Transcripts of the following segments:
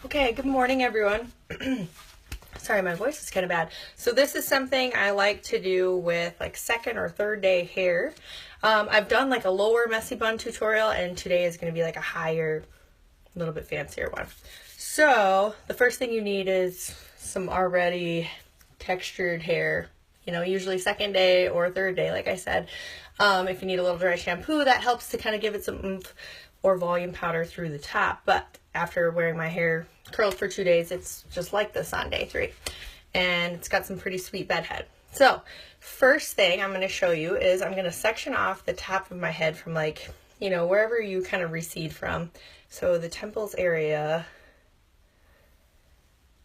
Okay, good morning everyone. Sorry, my voice is kind of bad. So this is something I like to do with like second or third day hair. I've done like a lower messy bun tutorial, and today is going to be like a higher, a little bit fancier one. So the first thing you need is some already textured hair. You know, usually second day or third day, like I said. If you need a little dry shampoo, that helps to kind of give it some oomph, or volume powder through the top. But after wearing my hair curled for 2 days, it's just like this on day 3. And it's got some pretty sweet bedhead. So first thing I'm going to show you is I'm going to section off the top of my head from, like, you know, wherever you kind of recede from. So the temples area.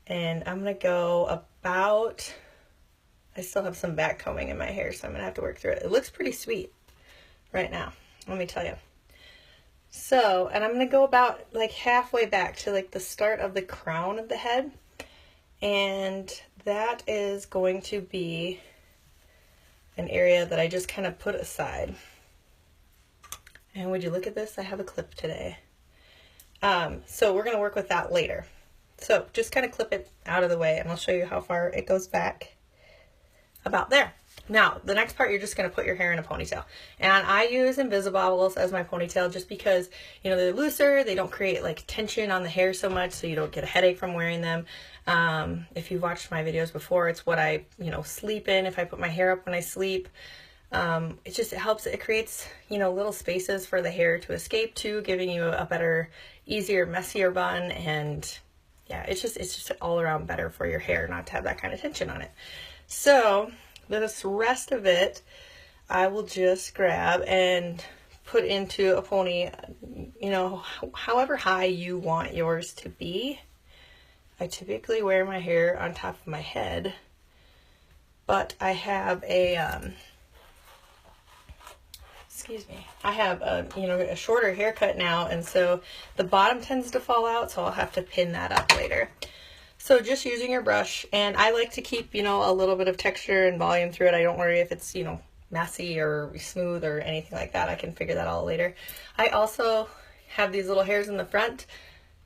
And I'm going to go about, I still have some back combing in my hair, so I'm going to have to work through it. It looks pretty sweet right now, let me tell you. So, and I'm going to go about like halfway back to like the start of the crown of the head. And that is going to be an area that I just kind of put aside. And would you look at this? I have a clip today. So we're going to work with that later. So just kind of clip it out of the way, and I'll show you how far it goes back. About there. Now, the next part, you're just going to put your hair in a ponytail. And I use Invisibobbles as my ponytail just because, you know, they're looser, they don't create like tension on the hair so much, so you don't get a headache from wearing them. If you've watched my videos before, it's what I, sleep in if I put my hair up when I sleep. It helps, it creates, little spaces for the hair to escape to, giving you a better, easier, messier bun. And yeah, it's just all around better for your hair not to have that kind of tension on it. So this rest of it, I will just grab and put into a pony, however high you want yours to be. I typically wear my hair on top of my head, but I have a, a shorter haircut now, and so the bottom tends to fall out, so I'll have to pin that up later. So just using your brush, and I like to keep, a little bit of texture and volume through it. I don't worry if it's, messy or smooth or anything like that. I can figure that out later. I also have these little hairs in the front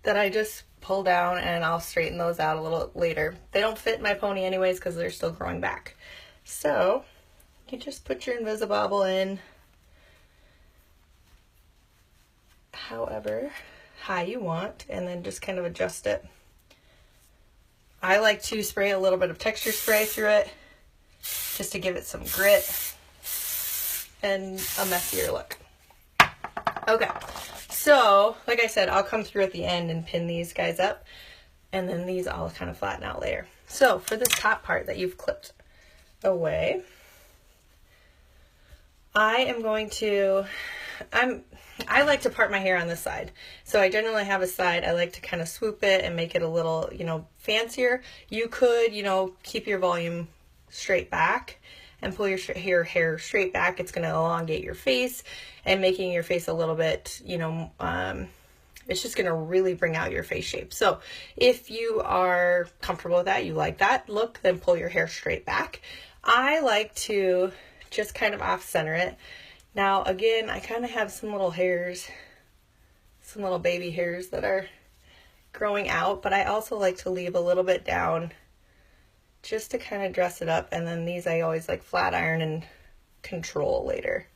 that I just pull down, and I'll straighten those out a little later. They don't fit my pony anyways because they're still growing back. So you just put your Invisibobble in however high you want, and then just kind of adjust it. I like to spray a little bit of texture spray through it just to give it some grit and a messier look. Okay, so like I said, I'll come through at the end and pin these guys up, and then these I'll kind of flatten out later. So for this top part that you've clipped away, I am going to, I like to part my hair on this side. So I generally have a side, I like to kind of swoop it and make it a little, fancier. You could, keep your volume straight back and pull your hair straight back. It's going to elongate your face and making your face a little bit, it's just going to really bring out your face shape. So if you are comfortable with that, you like that look, then pull your hair straight back. I like to just kind of off center it. Now, again, I kind of have some little hairs, some little baby hairs that are growing out, but I also like to leave a little bit down just to kind of dress it up. And then these I always like flat iron and control later.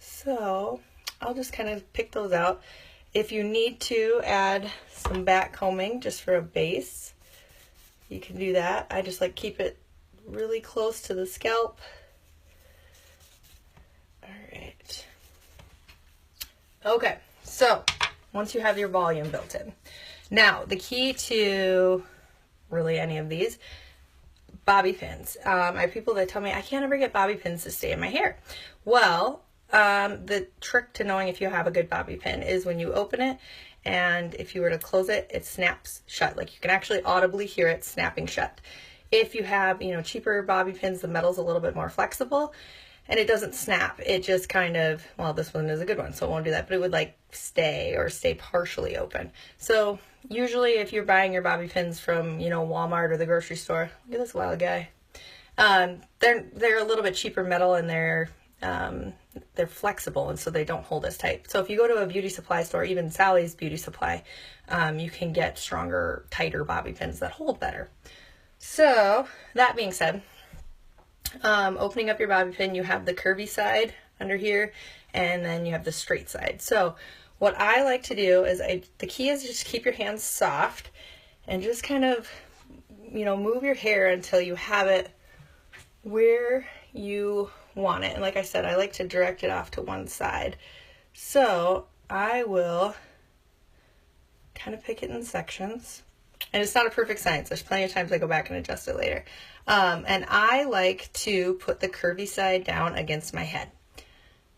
So I'll just kind of pick those out. If you need to add some back combing just for a base, you can do that. I just like keep it really close to the scalp. Alright. Okay, so once you have your volume built in. Now, the key to really any of these, bobby pins. I have people that tell me, I can't ever get bobby pins to stay in my hair. Well, the trick to knowing if you have a good bobby pin is when you open it, and if you were to close it, it snaps shut. Like you can actually audibly hear it snapping shut. If you have, cheaper bobby pins, the metal's a little bit more flexible, and it doesn't snap. It just kind of, well, this one is a good one, so it won't do that, but it would like stay partially open. So usually if you're buying your bobby pins from, Walmart or the grocery store, look at this wild guy. They're a little bit cheaper metal, and they're they're flexible, and so they don't hold as tight. So if you go to a beauty supply store, even Sally's Beauty Supply, you can get stronger, tighter bobby pins that hold better. So that being said, opening up your bobby pin, you have the curvy side under here, and then you have the straight side. So what I like to do is, the key is just keep your hands soft and just kind of, you know, move your hair until you have it where you want it. And like I said, I like to direct it off to one side. So I will kind of pick it in sections. And it's not a perfect science. There's plenty of times I go back and adjust it later. And I like to put the curvy side down against my head.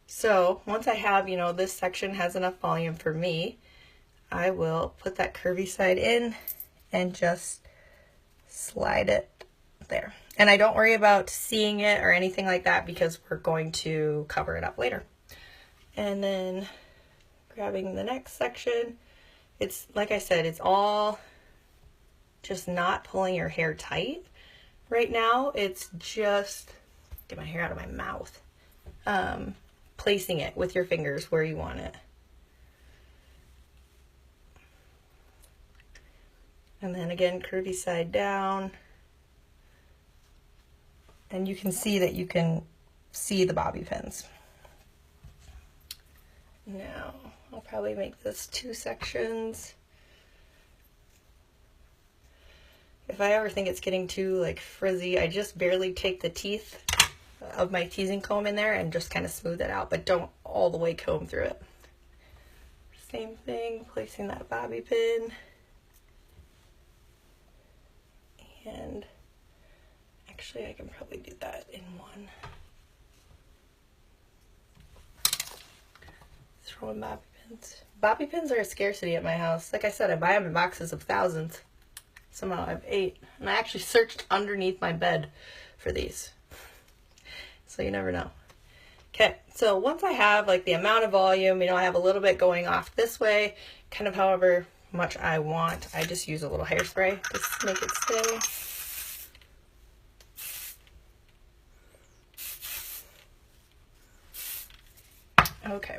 So once I have, you know, this section has enough volume for me, I will put that curvy side in and just slide it there. And I don't worry about seeing it or anything like that because we're going to cover it up later. And then grabbing the next section, it's like I said, it's all just not pulling your hair tight right now. It's just, get my hair out of my mouth, placing it with your fingers where you want it. And then again, curvy side down. And you can see that you can see the bobby pins. Now, I'll probably make this 2 sections. If I ever think it's getting too like frizzy, I just barely take the teeth of my teasing comb in there and just kind of smooth it out, but don't all the way comb through it. Same thing, placing that bobby pin. And actually, I can probably do that in one. Throwing bobby pins. Bobby pins are a scarcity at my house. Like I said, I buy them in boxes of thousands. Somehow I have 8. And I actually searched underneath my bed for these. So you never know. Okay, so once I have like the amount of volume, you know, I have a little bit going off this way, kind of however much I want. I just use a little hairspray to make it stay. Okay.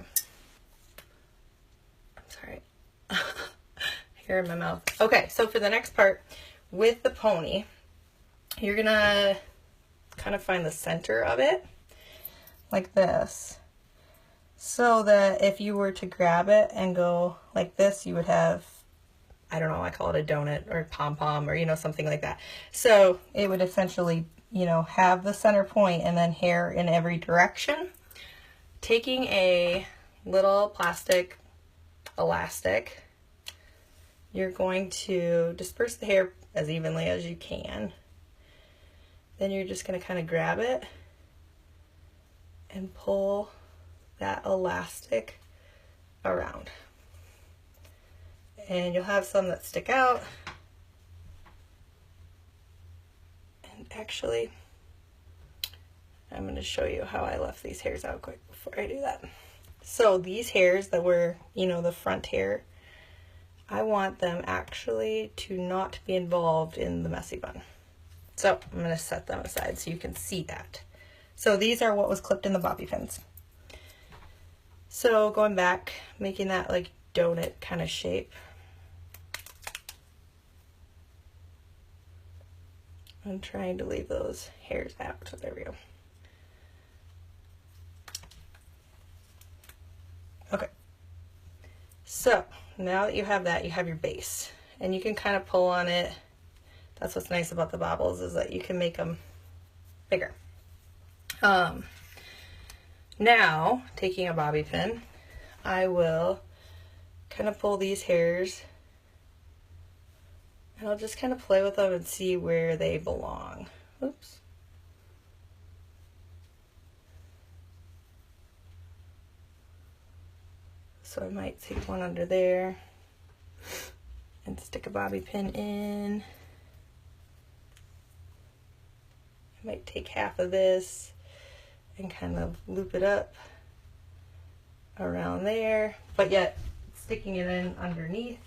I'm sorry. Hair in my mouth. Okay, so for the next part, with the pony, you're gonna kind of find the center of it, like this, so that if you were to grab it and go like this, you would have, I don't know, I call it a donut or pom-pom or, you know, something like that. So it would essentially, you know, have the center point and then hair in every direction. Taking a little plastic elastic, you're going to disperse the hair as evenly as you can. Then you're just going to kind of grab it and pull that elastic around. And you'll have some that stick out. And actually, I'm going to show you how I left these hairs out quick before I do that. So these hairs that were, you know, the front hair, I want them actually to not be involved in the messy bun. So I'm going to set them aside so you can see that. So these are what was clipped in the bobby pins. So going back, making that like donut kind of shape. I'm trying to leave those hairs out. So there we go. Okay. So now that you have that, you have your base. And you can kind of pull on it. That's what's nice about the bobbles, is that you can make them bigger. Now, taking a bobby pin, I will kind of pull these hairs and I'll just kind of play with them and see where they belong. Oops. So I might take one under there and stick a bobby pin in. I might take half of this and kind of loop it up around there, but yet sticking it in underneath.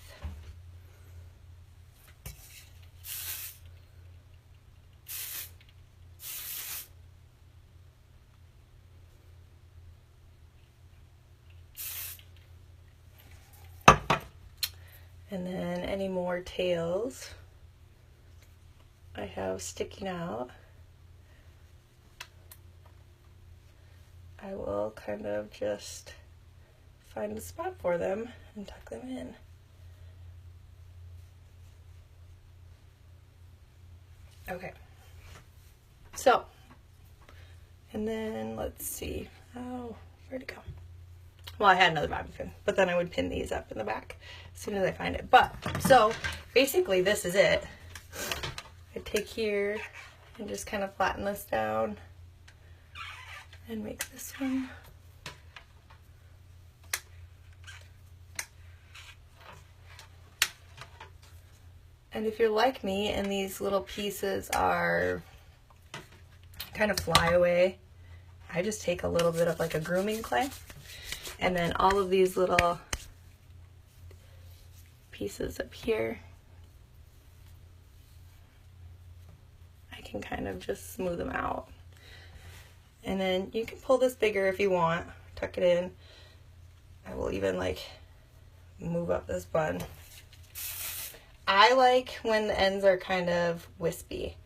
And then any more tails I have sticking out, I will kind of just find a spot for them and tuck them in. Okay, so, and then let's see, oh, where'd it go? Well, I had another bobby pin, but then I would pin these up in the back as soon as I find it. But, so, basically this is it. I take here and just kind of flatten this down and make this one. And if you're like me and these little pieces are kind of fly away, I just take a little bit of like a grooming clay, and then all of these little pieces up here, I can kind of just smooth them out. And then you can pull this bigger if you want, tuck it in. I will even like move up this bun. I like when the ends are kind of wispy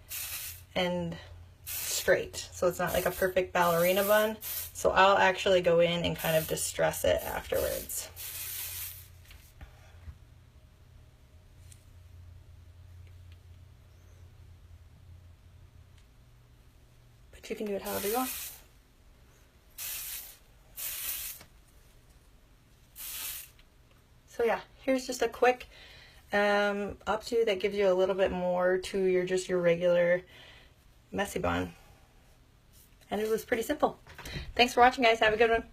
and straight, so it's not like a perfect ballerina bun. So I'll actually go in and kind of distress it afterwards. But you can do it however you want. So yeah, here's just a quick updo that gives you a little bit more to your regular messy bun. And it was pretty simple. Thanks for watching, guys. Have a good one.